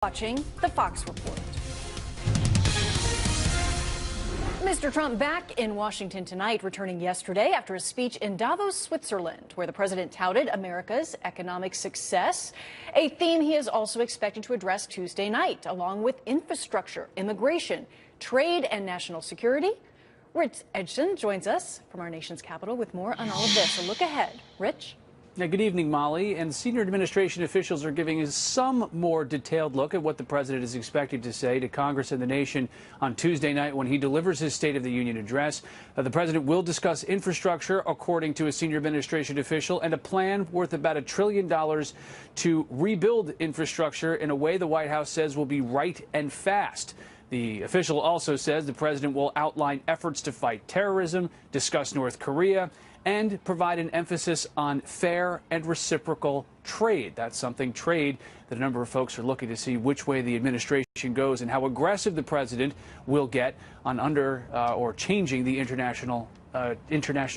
Watching the Fox Report. Mr. Trump back in Washington tonight, returning yesterday after a speech in Davos, Switzerland, where the president touted America's economic success, a theme he is also expected to address Tuesday night, along with infrastructure, immigration, trade, and national security. Rich Edgson joins us from our nation's capital with more on all of this. A look ahead. Rich? Now, good evening, Molly. And senior administration officials are giving us some more detailed look at what the president is expected to say to Congress and the nation on Tuesday night when he delivers his State of the Union address. The president will discuss infrastructure, according to a senior administration official, and a plan worth about $1 trillion to rebuild infrastructure in a way the White House says will be right and fast. The official also says the president will outline efforts to fight terrorism, discuss North Korea, and provide an emphasis on fair and reciprocal trade. That's something, trade, that a number of folks are looking to see which way the administration goes and how aggressive the president will get on or changing the international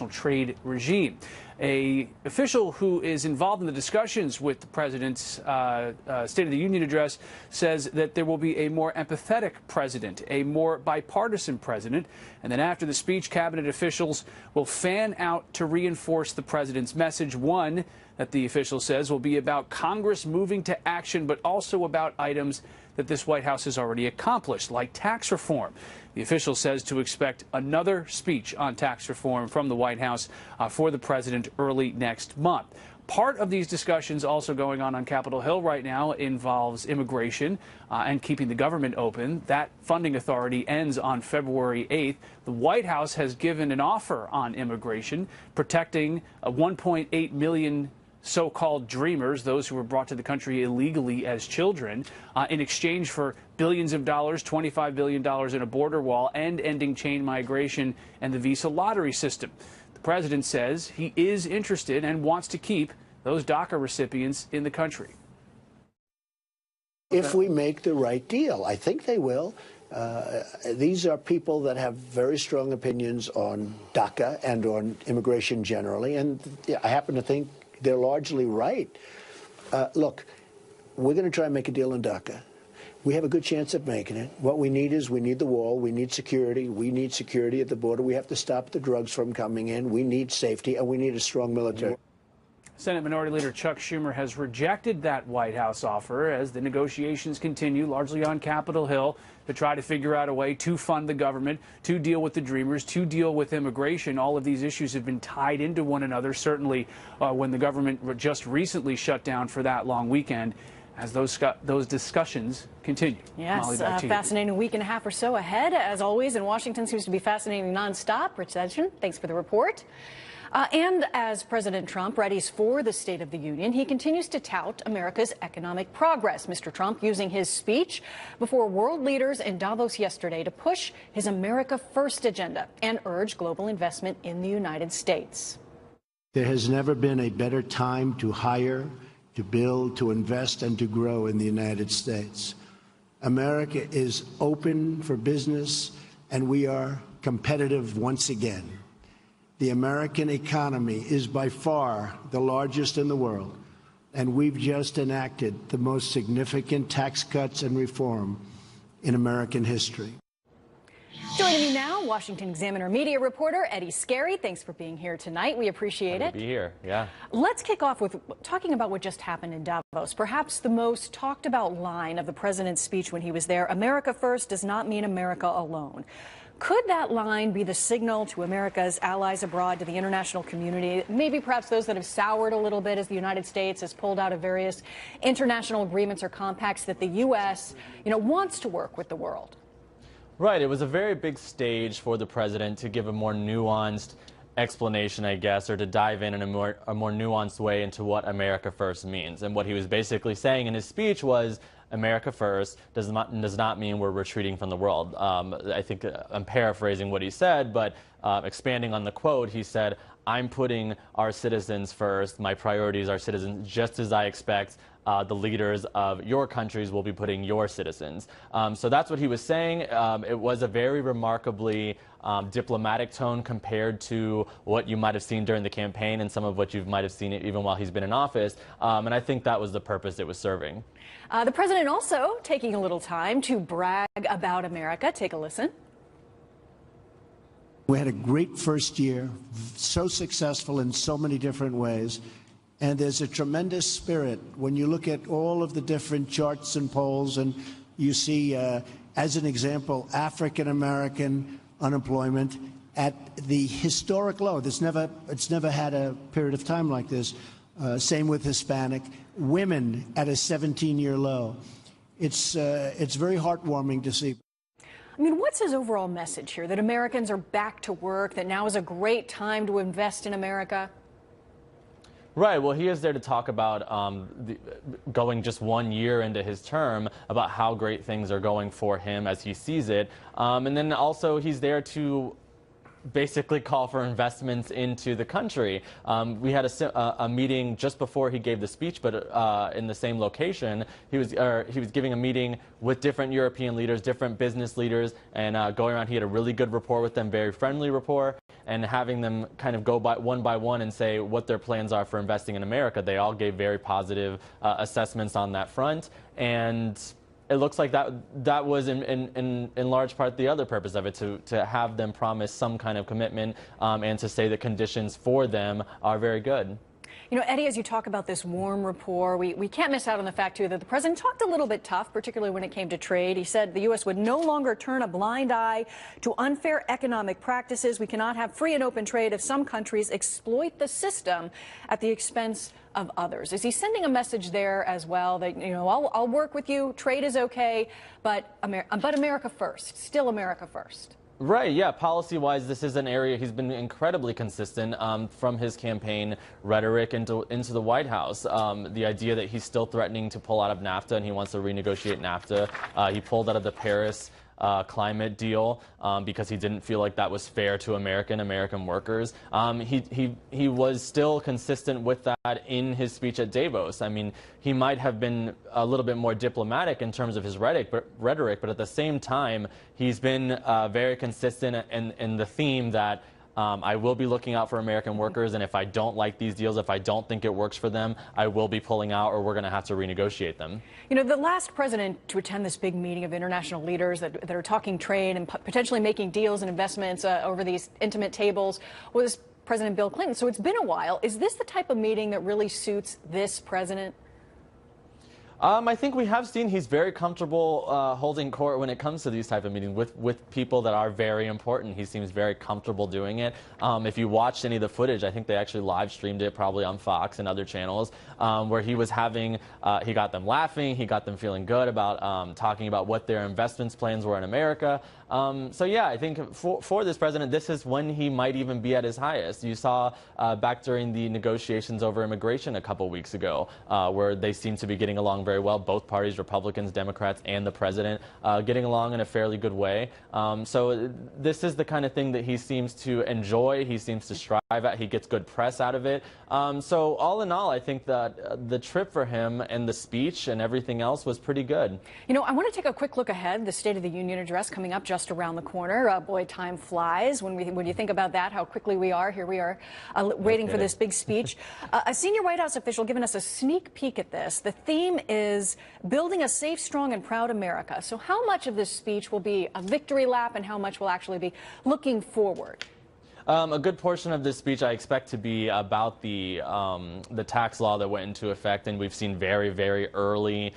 trade regime. A official who is involved in the discussions with the president's State of the Union address says that there will be a more empathetic president, a more bipartisan president, and then after the speech, cabinet officials will fan out to reinforce the president's message. One that the official says will be about Congress moving to action, but also about items that this White House has already accomplished, like tax reform. The official says to expect another speech on tax reform from the White House for the president early next month. Part of these discussions also going on Capitol Hill right now involves immigration and keeping the government open. That funding authority ends on February 8th. The White House has given an offer on immigration, protecting 1.8 million so-called dreamers, those who were brought to the country illegally as children, in exchange for billions of dollars, $25 billion in a border wall, and ending chain migration and the visa lottery system. The president says he is interested and wants to keep those DACA recipients in the country. If we make the right deal, I think they will. These are people that have very strong opinions on DACA and on immigration generally, and I happen to think they're largely right. Look, we're going to try and make a deal on DACA. We have a good chance of making it. What we need is we need the wall. We need security. We need security at the border. We have to stop the drugs from coming in. We need safety, and we need a strong military. Senate Minority Leader Chuck Schumer has rejected that White House offer as the negotiations continue, largely on Capitol Hill, to try to figure out a way to fund the government, to deal with the dreamers, to deal with immigration. All of these issues have been tied into one another, certainly when the government just recently shut down for that long weekend, as those discussions continue. Yes, fascinating week and a half or so ahead. As always, in Washington seems to be fascinating nonstop. Rich Edgson, thanks for the report. And as President Trump readies for the State of the Union, he continues to tout America's economic progress. Mr. Trump using his speech before world leaders in Davos yesterday to push his America First agenda and urge global investment in the United States. There has never been a better time to hire, to build, to invest, and to grow in the United States. America is open for business, and we are competitive once again. The American economy is by far the largest in the world, and we've just enacted the most significant tax cuts and reform in American history. Joining me now, Washington Examiner media reporter Eddie Scarry. Thanks for being here tonight. We appreciate it. Happy to be here, yeah. Let's kick off with talking about what just happened in Davos. Perhaps the most talked about line of the president's speech when he was there: America first does not mean America alone. Could that line be the signal to America's allies abroad, to the international community, maybe perhaps those that have soured a little bit as the United States has pulled out of various international agreements or compacts, that the U.S., wants to work with the world? Right. It was a very big stage for the president to give a more nuanced explanation, I guess, or to dive in a more nuanced way into what America First means. And what he was basically saying in his speech was, America First does not mean we're retreating from the world. I think I'm paraphrasing what he said, but expanding on the quote, he said, I'm putting our citizens first. My priorities are citizens, just as I expect the leaders of your countries will be putting your citizens. So that's what he was saying. It was a very remarkably diplomatic tone compared to what you might have seen during the campaign and some of what you might have seen even while he's been in office. And I think that was the purpose it was serving. The president also taking a little time to brag about America. Take a listen. We had a great first year, so successful in so many different ways. And there's a tremendous spirit when you look at all of the different charts and polls, and you see, as an example, African-American unemployment at the historic low. It's never had a period of time like this. Same with Hispanic. Women at a 17-year low. It's very heartwarming to see. I mean, what's his overall message here? That Americans are back to work, that now is a great time to invest in America? Right. Well, he is there to talk about going just 1 year into his term, about how great things are going for him as he sees it. And then also he's there to basically call for investments into the country. We had a meeting just before he gave the speech, but in the same location. He was giving a meeting with different European leaders, different business leaders, and going around. He had a really good rapport with them, very friendly rapport, and having them kind of go by one and say what their plans are for investing in America. They all gave very positive assessments on that front, and it looks like that was in large part the other purpose of it, to have them promise some kind of commitment and to say the conditions for them are very good. You know, Eddie, as you talk about this warm rapport, we can't miss out on the fact, too, that the president talked a little bit tough, particularly when it came to trade. He said the U.S. would no longer turn a blind eye to unfair economic practices. We cannot have free and open trade if some countries exploit the system at the expense of others. Is he sending a message there as well that, you know, I'll work with you, trade is okay, but America first, still America first? Right, yeah, policy-wise, this is an area he's been incredibly consistent from his campaign rhetoric into the White House. The idea that he's still threatening to pull out of NAFTA and he wants to renegotiate NAFTA. He pulled out of the Paris climate deal because he didn't feel like that was fair to American workers. He was still consistent with that in his speech at Davos. I mean, he might have been a little bit more diplomatic in terms of his rhetoric, but at the same time, he's been very consistent in the theme that I will be looking out for American workers, and if I don't like these deals, if I don't think it works for them, I will be pulling out, or we're going to have to renegotiate them. You know, the last president to attend this big meeting of international leaders that are talking trade and potentially making deals and investments over these intimate tables was President Bill Clinton. So it's been a while. Is this the type of meeting that really suits this president? I think we have seen he's very comfortable holding court when it comes to these type of meetings with people that are very important. He seems very comfortable doing it. If you watched any of the footage, I think they actually live streamed it probably on Fox and other channels, where he was having, he got them laughing, he got them feeling good about talking about what their investments plans were in America. So yeah, I think for this president, this is when he might even be at his highest. You saw back during the negotiations over immigration a couple weeks ago, where they seemed to be getting along very well. Both parties, Republicans, Democrats, and the president, getting along in a fairly good way. So this is the kind of thing that he seems to enjoy. He seems to strive at. He gets good press out of it. So all in all, I think that the trip for him and the speech and everything else was pretty good. You know, I want to take a quick look ahead. The State of the Union address coming up just around the corner. Boy, time flies when you think about that, how quickly we are. Here we are waiting for this big speech. A senior White House official giving us a sneak peek at this. The theme is building a safe, strong, and proud America. So how much of this speech will be a victory lap and how much will actually be looking forward? A good portion of this speech I expect to be about the tax law that went into effect, and we've seen very, very early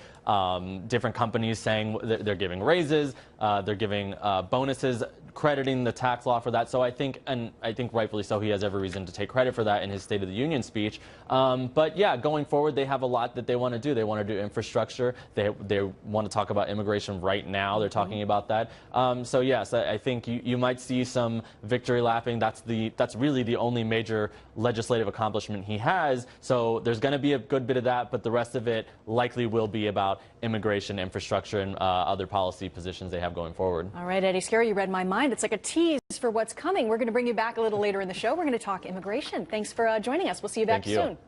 different companies saying they're giving raises, they're giving bonuses, crediting the tax law for that. So I think, and I think rightfully so, he has every reason to take credit for that in his State of the Union speech. But yeah, going forward, they have a lot that they want to do. They want to do infrastructure. They want to talk about immigration right now. They're talking about that. So yes, I think you might see some victory lapping. That's really the only major legislative accomplishment he has. So there's going to be a good bit of that, but the rest of it likely will be about immigration, infrastructure, and other policy positions they have going forward. All right, Eddie Scarry, you read my mind. It's like a tease for what's coming. We're going to bring you back a little later in the show. We're going to talk immigration. Thanks for joining us. We'll see you back soon.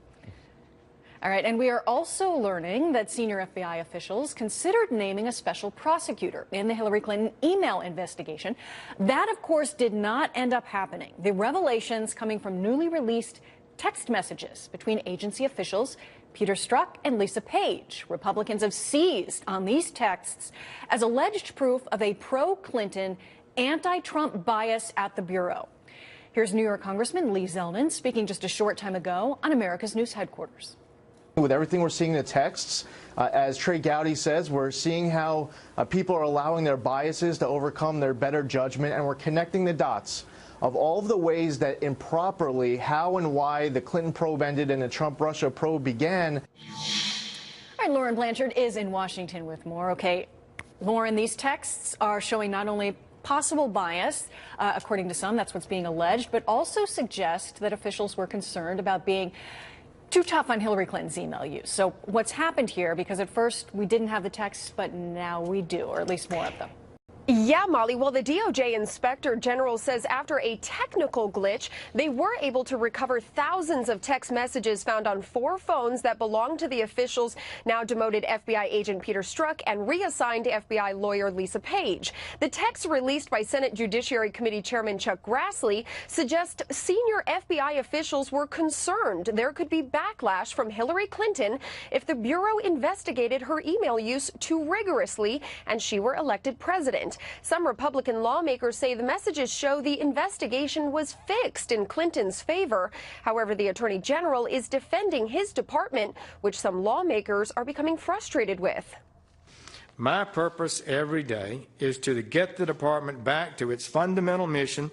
All right, and we are also learning that senior FBI officials considered naming a special prosecutor in the Hillary Clinton email investigation. That, of course, did not end up happening. The revelations coming from newly released text messages between agency officials Peter Strzok and Lisa Page. Republicans have seized on these texts as alleged proof of a pro-Clinton, anti-Trump bias at the Bureau. Here's New York Congressman Lee Zeldin speaking just a short time ago on America's News Headquarters. With everything we're seeing in the texts, as Trey Gowdy says, we're seeing how people are allowing their biases to overcome their better judgment, and we're connecting the dots of all of the ways that improperly how and why the Clinton probe ended and the Trump-Russia probe began. All right, Lauren Blanchard is in Washington with more. Okay, Lauren, these texts are showing not only possible bias, according to some, that's what's being alleged, but also suggest that officials were concerned about being too tough on Hillary Clinton's email use. So what's happened here, because at first we didn't have the texts, but now we do, or at least more of them. Yeah, Molly. Well, the DOJ Inspector General says after a technical glitch, they were able to recover thousands of text messages found on 4 phones that belonged to the officials now demoted FBI agent Peter Strzok and reassigned FBI lawyer Lisa Page. The texts released by Senate Judiciary Committee Chairman Chuck Grassley suggest senior FBI officials were concerned there could be backlash from Hillary Clinton if the Bureau investigated her email use too rigorously and she were elected president. Some Republican lawmakers say the messages show the investigation was fixed in Clinton's favor. However, the Attorney General is defending his department, which some lawmakers are becoming frustrated with. My purpose every day is to get the department back to its fundamental mission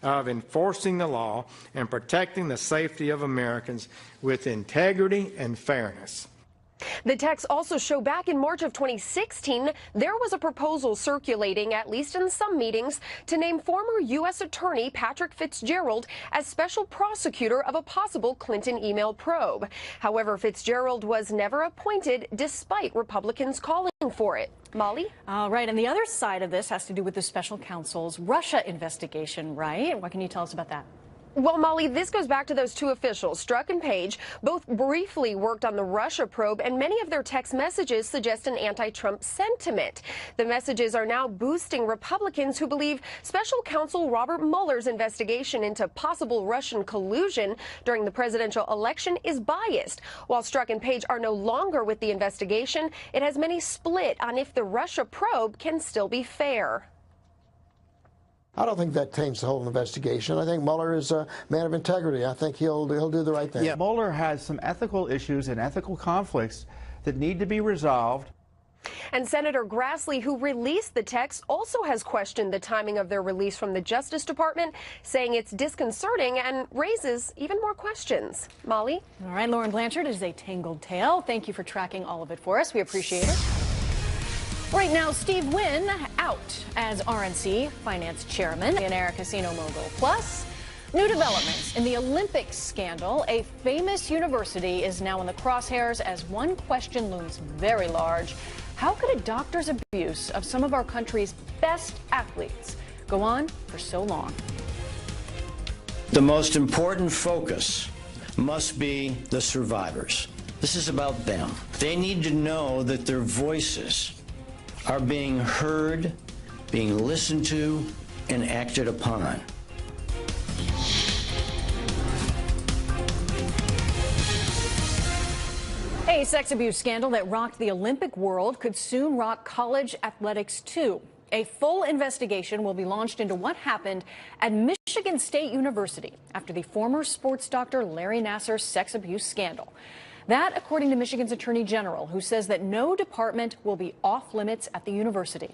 of enforcing the law and protecting the safety of Americans with integrity and fairness. The texts also show back in March of 2016, there was a proposal circulating, at least in some meetings, to name former U.S. Attorney Patrick Fitzgerald as special prosecutor of a possible Clinton email probe. However, Fitzgerald was never appointed despite Republicans calling for it. Molly? All right, and the other side of this has to do with the special counsel's Russia investigation, right? What can you tell us about that? Well, Molly, this goes back to those 2 officials, Strzok and Page. Both briefly worked on the Russia probe, and many of their text messages suggest an anti-Trump sentiment. The messages are now boosting Republicans who believe special counsel Robert Mueller's investigation into possible Russian collusion during the presidential election is biased. While Strzok and Page are no longer with the investigation, it has many split on if the Russia probe can still be fair. I don't think that taints the whole investigation. I think Mueller is a man of integrity. I think he'll do the right thing. Yeah, Mueller has some ethical issues and ethical conflicts that need to be resolved. And Senator Grassley, who released the text, also has questioned the timing of their release from the Justice Department, saying it's disconcerting and raises even more questions. Molly? All right, Lauren Blanchard, it is a tangled tale. Thank you for tracking all of it for us. We appreciate it. Right now, Steve Wynn out as RNC finance chairman in Air Casino Mogul. Plus, new developments in the Olympics scandal. A famous university is now in the crosshairs as one question looms very large. How could a doctor's abuse of some of our country's best athletes go on for so long? The most important focus must be the survivors. This is about them. They need to know that their voices are being heard, being listened to, and acted upon. A sex abuse scandal that rocked the Olympic world could soon rock college athletics too. A full investigation will be launched into what happened at Michigan State University after the former sports doctor Larry Nassar's sex abuse scandal. That, according to Michigan's Attorney General, who says that no department will be off limits at the university.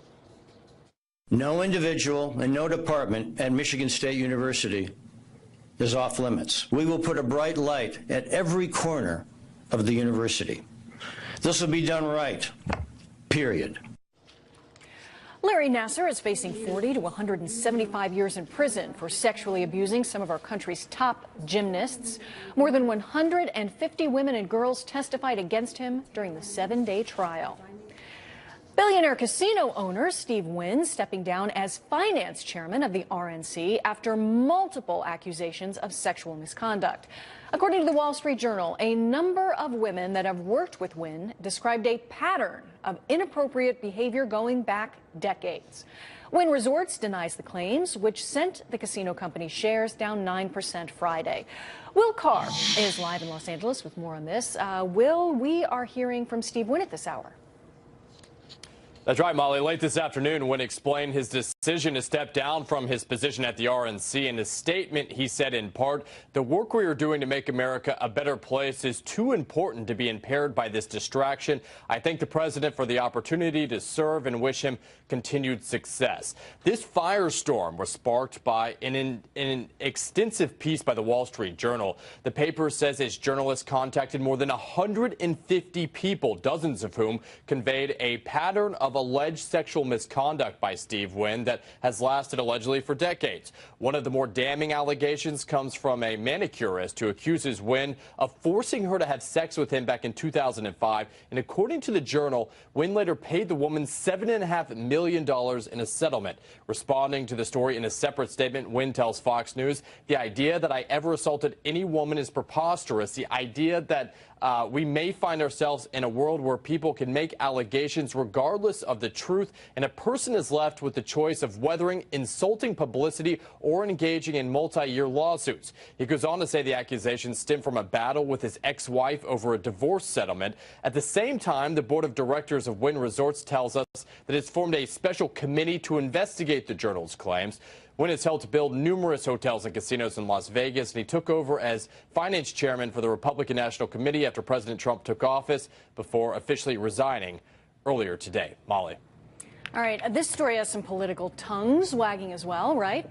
No individual and no department at Michigan State University is off limits. We will put a bright light at every corner of the university. This will be done right, period. Larry Nassar is facing 40 to 175 years in prison for sexually abusing some of our country's top gymnasts. More than 150 women and girls testified against him during the 7-day trial. Billionaire casino owner Steve Wynn stepping down as finance chairman of the RNC after multiple accusations of sexual misconduct. According to the Wall Street Journal, a number of women that have worked with Wynn described a pattern of inappropriate behavior going back decades. Wynn Resorts denies the claims, which sent the casino company's shares down 9% Friday. Will Carr is live in Los Angeles with more on this. Will, we are hearing from Steve Wynn at this hour. That's right, Molly. Late this afternoon, Wynn explained his decision to step down from his position at the RNC. In a statement, he said in part, "The work we are doing to make America a better place is too important to be impaired by this distraction. I thank the president for the opportunity to serve and wish him continued success." This firestorm was sparked by an extensive piece by the Wall Street Journal. The paper says its journalists contacted more than 150 people, dozens of whom conveyed a pattern of alleged sexual misconduct by Steve Wynn that has lasted allegedly for decades. One of the more damning allegations comes from a manicurist who accuses Wynn of forcing her to have sex with him back in 2005. And according to the Journal, Wynn later paid the woman $7.5 million in a settlement. Responding to the story in a separate statement, Wynn tells Fox News, "The idea that I ever assaulted any woman is preposterous. The idea that we may find ourselves in a world where people can make allegations regardless of the truth, and a person is left with the choice of weathering insulting publicity or engaging in multi-year lawsuits." He goes on to say the accusations stem from a battle with his ex-wife over a divorce settlement. At the same time, the board of directors of Wynn Resorts tells us that it's formed a special committee to investigate the Journal's claims. Wynn has helped build numerous hotels and casinos in Las Vegas, and he took over as finance chairman for the Republican National Committee after President Trump took office before officially resigning earlier today. Molly. All right, this story has some political tongues wagging as well, right?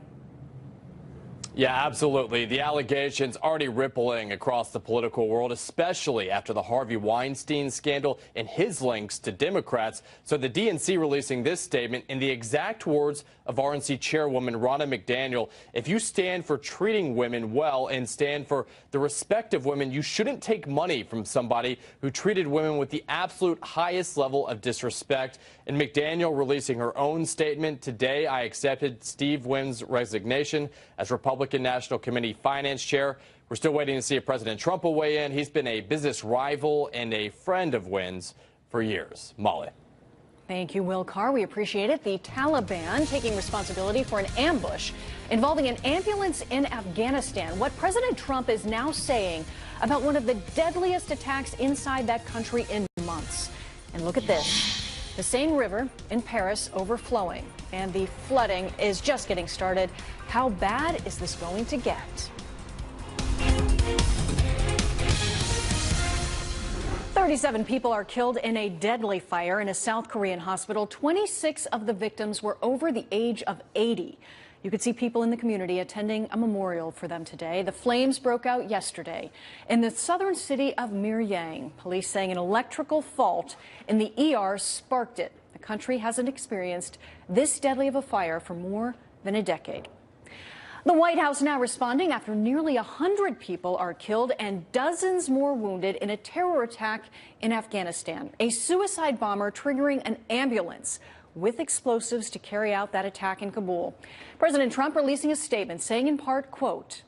Yeah, absolutely. The allegations already rippling across the political world, especially after the Harvey Weinstein scandal and his links to Democrats. So the DNC releasing this statement in the exact words of RNC chairwoman Ronna McDaniel: "If you stand for treating women well and stand for the respect of women, you shouldn't take money from somebody who treated women with the absolute highest level of disrespect." And McDaniel releasing her own statement: "Today, I accepted Steve Wynn's resignation as Republican National Committee Finance Chair." We're still waiting to see if President Trump will weigh in. He's been a business rival and a friend of Wynn's for years. Molly. Thank you, Will Carr. We appreciate it. The Taliban taking responsibility for an ambush involving an ambulance in Afghanistan. What President Trump is now saying about one of the deadliest attacks inside that country in months. And look at this. The Seine River in Paris overflowing, and the flooding is just getting started. How bad is this going to get? 37 people are killed in a deadly fire in a South Korean hospital. 26 of the victims were over the age of 80. You could see people in the community attending a memorial for them today. The flames broke out yesterday in the southern city of Miryang. Police saying an electrical fault in the ER sparked it. The country hasn't experienced this deadly of a fire for more than a decade. The White House now responding after nearly 100 people are killed and dozens more wounded in a terror attack in Afghanistan. A suicide bomber triggering an ambulance with explosives to carry out that attack in Kabul. President Trump releasing a statement saying in part, quote,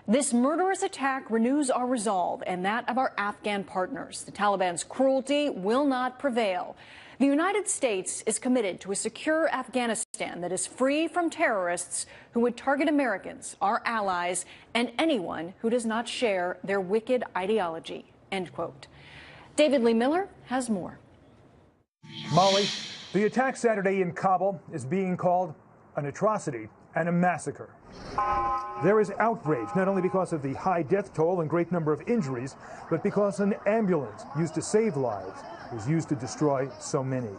"This murderous attack renews our resolve and that of our Afghan partners. The Taliban's cruelty will not prevail. The United States is committed to a secure Afghanistan that is free from terrorists who would target Americans, our allies, and anyone who does not share their wicked ideology," end quote. David Lee Miller has more. Molly, the attack Saturday in Kabul is being called an atrocity and a massacre. There is outrage not only because of the high death toll and great number of injuries, but because an ambulance used to save lives was used to destroy so many.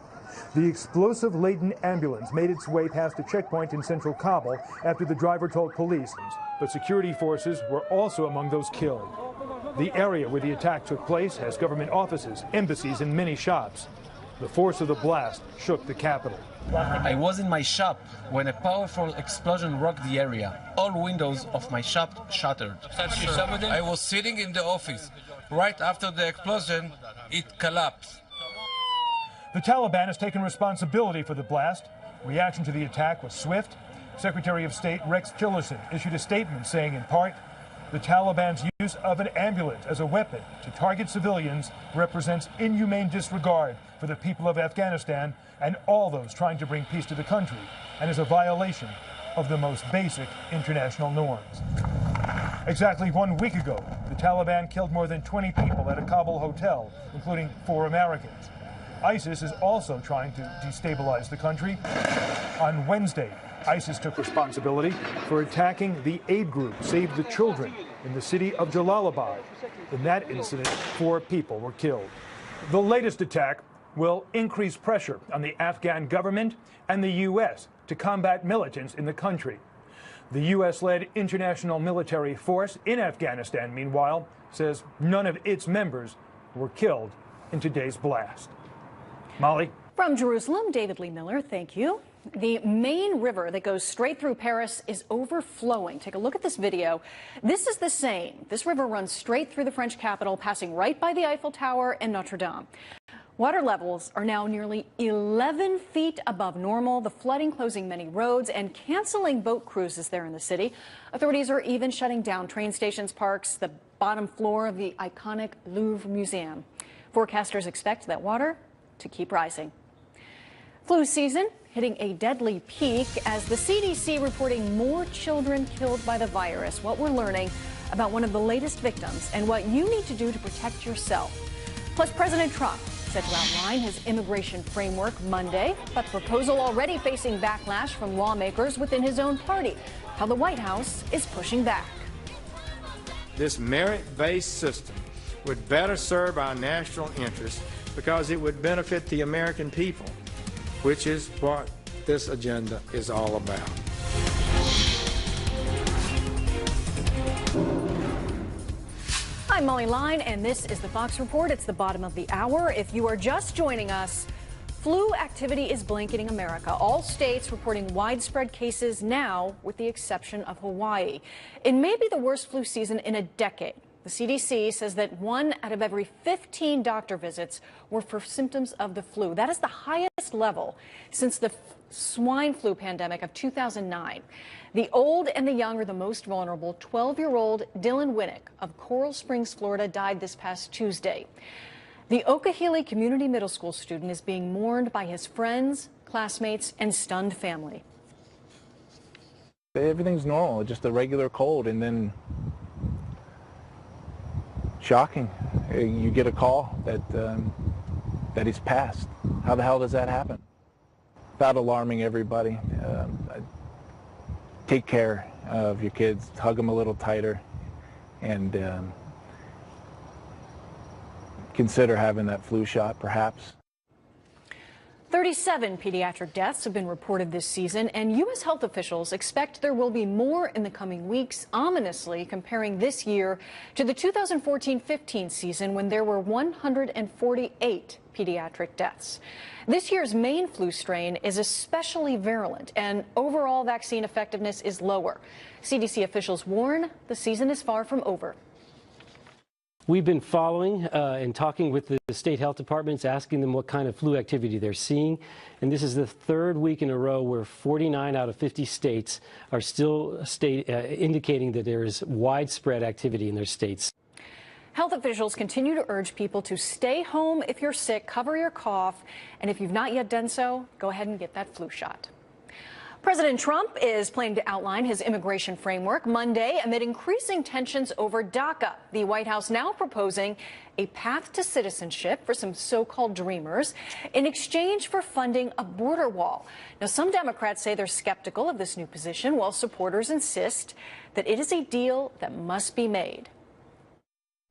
The explosive-laden ambulance made its way past a checkpoint in central Kabul after the driver told police, but security forces were also among those killed. The area where the attack took place has government offices, embassies, and many shops. The force of the blast shook the capital. I was in my shop when a powerful explosion rocked the area. All windows of my shop shattered. I was sitting in the office. Right after the explosion, it collapsed. The Taliban has taken responsibility for the blast. Reaction to the attack was swift. Secretary of State Rex Tillerson issued a statement saying, in part, the Taliban's use of an ambulance as a weapon to target civilians represents inhumane disregard for the people of Afghanistan and all those trying to bring peace to the country, and is a violation of the most basic international norms. Exactly 1 week ago, the Taliban killed more than 20 people at a Kabul hotel, including 4 Americans. ISIS is also trying to destabilize the country. On Wednesday, ISIS took responsibility for attacking the aid group Save the Children in the city of Jalalabad. In that incident, 4 people were killed. The latest attack will increase pressure on the Afghan government and the U.S. to combat militants in the country. The U.S.-led international military force in Afghanistan, meanwhile, says none of its members were killed in today's blast. Molly? From Jerusalem, David Lee Miller, thank you. The main river that goes straight through Paris is overflowing. Take a look at this video. This is the Seine. This river runs straight through the French capital, passing right by the Eiffel Tower and Notre Dame. Water levels are now nearly 11 feet above normal, the flooding closing many roads and canceling boat cruises there in the city. Authorities are even shutting down train stations, parks, the bottom floor of the iconic Louvre Museum. Forecasters expect that water to keep rising. Flu season hitting a deadly peak as the CDC reporting more children killed by the virus. What we're learning about one of the latest victims and what you need to do to protect yourself. Plus, President Trump set to outline his immigration framework Monday, but the proposal already facing backlash from lawmakers within his own party. How the White House is pushing back. This merit-based system would better serve our national interests because it would benefit the American people, which is what this agenda is all about. I'm Molly Line, and this is the Fox Report. It's the bottom of the hour. If you are just joining us, flu activity is blanketing America. All states reporting widespread cases now, with the exception of Hawaii. It may be the worst flu season in a decade. The CDC says that 1 out of every 15 doctor visits were for symptoms of the flu. That is the highest level since the swine flu pandemic of 2009. The old and the young are the most vulnerable. 12-year-old Dylan Winnick of Coral Springs, Florida, died this past Tuesday. The Okehili Community Middle School student is being mourned by his friends, classmates, and stunned family. Everything's normal, just a regular cold, and then shocking. You get a call that he's passed. How the hell does that happen? Without alarming everybody, take care of your kids, hug them a little tighter, and consider having that flu shot, perhaps. 37 pediatric deaths have been reported this season, and U.S. health officials expect there will be more in the coming weeks, ominously comparing this year to the 2014-15 season when there were 148 pediatric deaths. This year's main flu strain is especially virulent, and overall vaccine effectiveness is lower. CDC officials warn the season is far from over. We've been following and talking with the state health departments, asking them what kind of flu activity they're seeing. And this is the 3rd week in a row where 49 out of 50 states are still indicating that there is widespread activity in their states. Health officials continue to urge people to stay home if you're sick, cover your cough, and if you've not yet done so, go ahead and get that flu shot. President Trump is planning to outline his immigration framework Monday amid increasing tensions over DACA. The White House now proposing a path to citizenship for some so-called dreamers in exchange for funding a border wall. Now, some Democrats say they're skeptical of this new position, while supporters insist that it is a deal that must be made.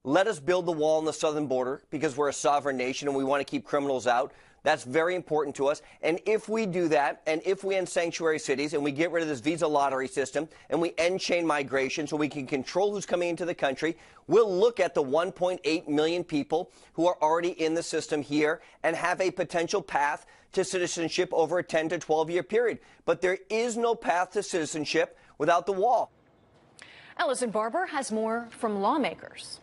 Let us build the wall on the southern border because we're a sovereign nation and we want to keep criminals out. That's very important to us. And if we do that, and if we end sanctuary cities and we get rid of this visa lottery system and we end chain migration so we can control who's coming into the country, we'll look at the 1.8 million people who are already in the system here and have a potential path to citizenship over a 10 to 12-year period. But there is no path to citizenship without the wall. Ellison Barber has more from lawmakers.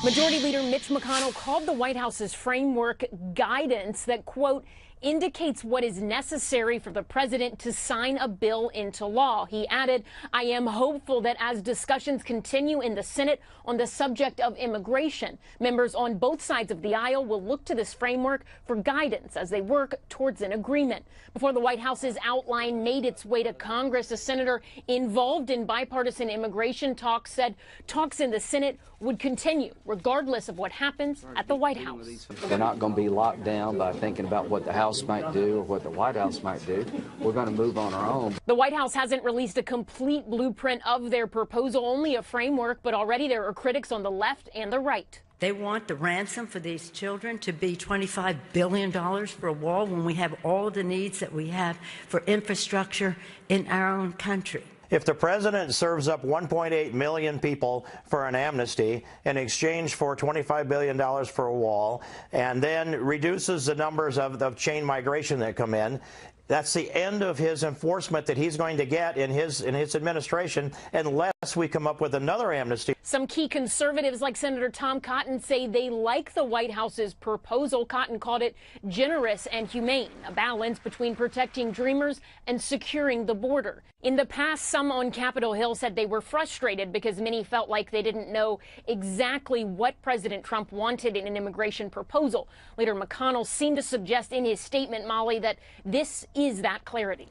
Majority Leader Mitch McConnell called the White House's framework guidance that, quote, indicates what is necessary for the president to sign a bill into law. He added, I am hopeful that as discussions continue in the Senate on the subject of immigration, members on both sides of the aisle will look to this framework for guidance as they work towards an agreement. Before the White House's outline made its way to Congress, a senator involved in bipartisan immigration talks said talks in the Senate would continue regardless of what happens at the White House. We're not going to be locked down by thinking about what the House might do or what the White House might do. We're going to move on our own. The White House hasn't released a complete blueprint of their proposal, only a framework, but already there are critics on the left and the right. They want the ransom for these children to be $25 billion for a wall when we have all the needs that we have for infrastructure in our own country. If the president serves up 1.8 million people for an amnesty in exchange for $25 billion for a wall, and then reduces the numbers of chain migration that come in, that's the end of his enforcement that he's going to get in his administration unless we come up with another amnesty. Some key conservatives like Senator Tom Cotton say they like the White House's proposal. Cotton called it generous and humane, a balance between protecting dreamers and securing the border. In the past, some on Capitol Hill said they were frustrated because many felt like they didn't know exactly what President Trump wanted in an immigration proposal. Leader McConnell seemed to suggest in his statement, Molly, that this is that clarity.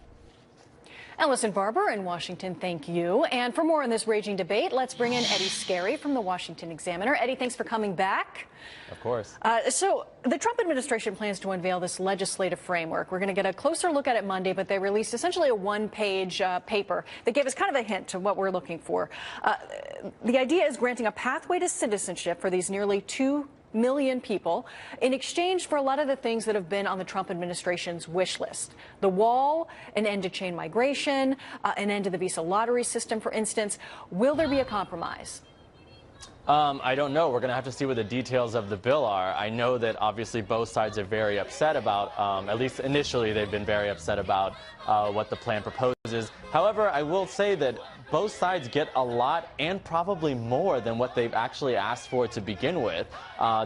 Ellison Barber in Washington, thank you. And for more on this raging debate, let's bring in Eddie Scarry from the Washington Examiner. Eddie, thanks for coming back. Of course. So the Trump administration plans to unveil this legislative framework. We're going to get a closer look at it Monday, but they released essentially a one-page paper that gave us kind of a hint to what we're looking for. The idea is granting a pathway to citizenship for these nearly 2 million people in exchange for a lot of the things that have been on the Trump administration's wish list. The wall, an end to chain migration, an end to the visa lottery system, for instance. Will there be a compromise? I don't know. We're going to have to see what the details of the bill are. I know that obviously both sides are very upset about, at least initially they've been very upset about what the plan proposes. However, I will say that both sides get a lot and probably more than what they've actually asked for to begin with.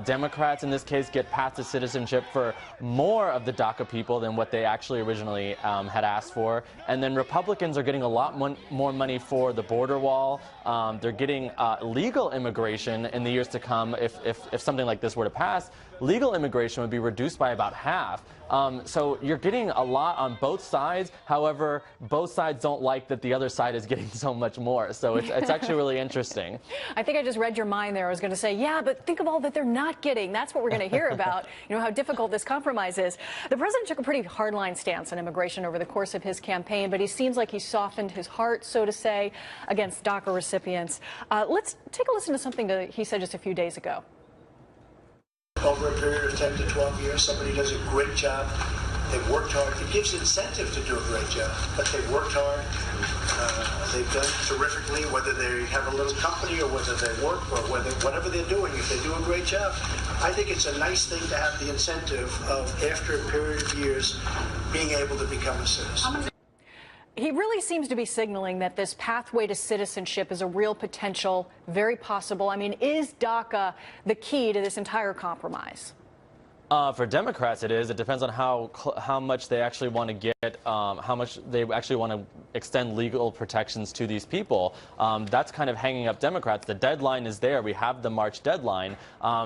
Democrats in this case get path to citizenship for more of the DACA people than what they actually originally had asked for. And then Republicans are getting a lot more money for the border wall. They're getting legal immigration in the years to come. If something like this were to pass, legal immigration would be reduced by about half. So you're getting a lot on both sides. However, both sides don't like that the other side is getting so much more. So it's actually really interesting. I think I just read your mind there. I was going to say, yeah, but think of all that they're not getting. That's what we're going to hear about, you know, how difficult this compromise is. The president took a pretty hardline stance on immigration over the course of his campaign, but he seems like he softened his heart, so to say, against DACA recipients. Let's take a listen to something that he said just a few days ago. Over a period of 10 to 12 years, somebody does a great job. They've worked hard. It gives incentive to do a great job, but they've worked hard. They've done terrifically, whether they have a little company or whether they work or whatever they're doing. If they do a great job, I think it's a nice thing to have the incentive of, after a period of years, being able to become a citizen. He really seems to be signaling that this pathway to citizenship is a real potential, very possible. I mean, is DACA the key to this entire compromise? For Democrats, it is. It depends on how much they actually want to get, how much they actually want to extend legal protections to these people. That's kind of hanging up Democrats. The deadline is there. We have the March deadline.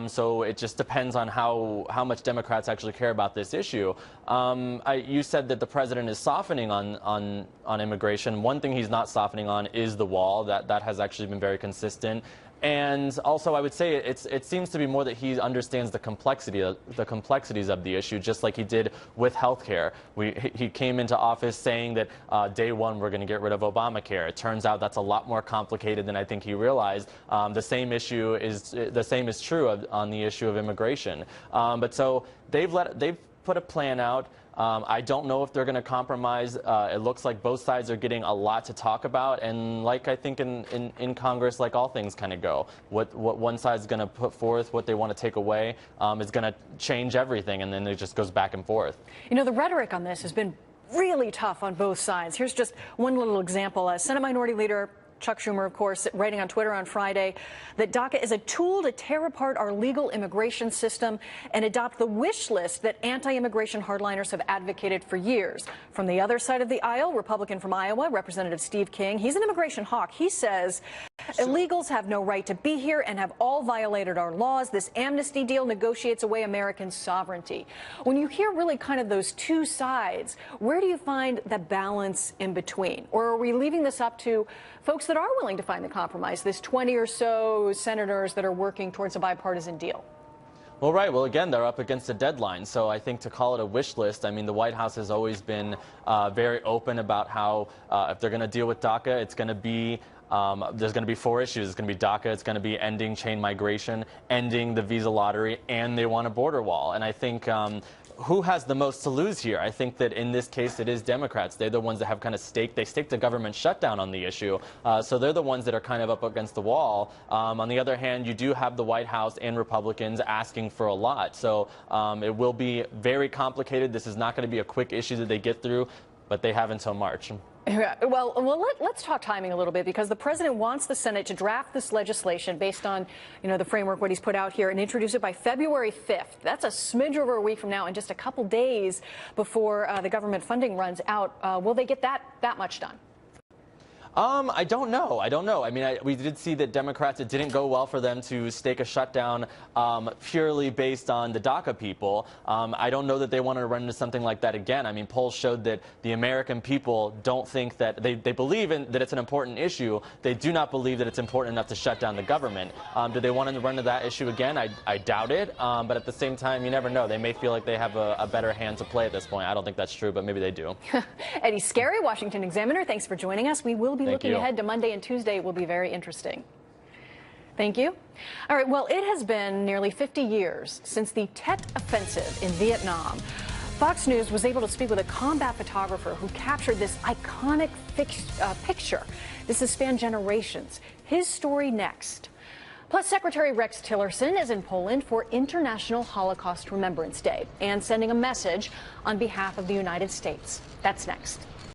So it just depends on how much Democrats actually care about this issue. You said that the president is softening on immigration. One thing he's not softening on is the wall. That has actually been very consistent. And also, I would say it seems to be more that he understands the complexities of the issue, just like he did with health care. He came into office saying that day one we're going to get rid of Obamacare. It turns out that's a lot more complicated than I think he realized. The same is true on the issue of immigration. But so they've put a plan out. I don't know if they're going to compromise. It looks like both sides are getting a lot to talk about, and like I think in Congress, like all things kind of go. What one side's going to put forth, what they want to take away, is going to change everything, and then it just goes back and forth. You know, the rhetoric on this has been really tough on both sides. Here's just one little example. Senate Minority Leader Chuck Schumer, of course, writing on Twitter on Friday that DACA is a tool to tear apart our legal immigration system and adopt the wish list that anti-immigration hardliners have advocated for years. From the other side of the aisle, Republican from Iowa, Representative Steve King, he's an immigration hawk. He says illegals have no right to be here and have all violated our laws. This amnesty deal negotiates away American sovereignty. When you hear really kind of those two sides, where do you find the balance in between? Or are we leaving this up to folks that are willing to find the compromise, this 20 or so senators that are working towards a bipartisan deal? Well, right. Well, again, they're up against a deadline. So I think to call it a wish list, I mean, the White House has always been very open about how if they're going to deal with DACA, it's going to be there's going to be 4 issues. It's going to be DACA, it's going to be ending chain migration, ending the visa lottery, and they want a border wall. And I think who has the most to lose here? I think that in this case it is Democrats. They're the ones that have kind of staked the government shutdown on the issue. So they're the ones that are kind of up against the wall. On the other hand, you do have the White House and Republicans asking for a lot. So it will be very complicated. This is not going to be a quick issue that they get through, but they have until March. Well, let's talk timing a little bit, because the president wants the Senate to draft this legislation based on, the framework, what he's put out here, and introduce it by February 5th. That's a smidge over a week from now, and just a couple days before the government funding runs out. Will they get that much done? I don't know. I mean, we did see that Democrats, it didn't go well for them to stake a shutdown purely based on the DACA people. I don't know that they want to run into something like that again. I mean, polls showed that the American people don't think that they believe that it's an important issue. They do not believe that it's important enough to shut down the government. Do they want to run into that issue again? I doubt it. But at the same time, you never know. They may feel like they have a better hand to play at this point. I don't think that's true, but maybe they do. Eddie Scarry, Washington Examiner, thanks for joining us. We will be looking ahead to Monday and Tuesday. It will be very interesting. Thank you. All right, well, it has been nearly 50 years since the Tet Offensive in Vietnam. Fox News was able to speak with a combat photographer who captured this iconic picture. This has spanned generations. His story next. Plus, Secretary Rex Tillerson is in Poland for International Holocaust Remembrance Day and sending a message on behalf of the United States. That's next.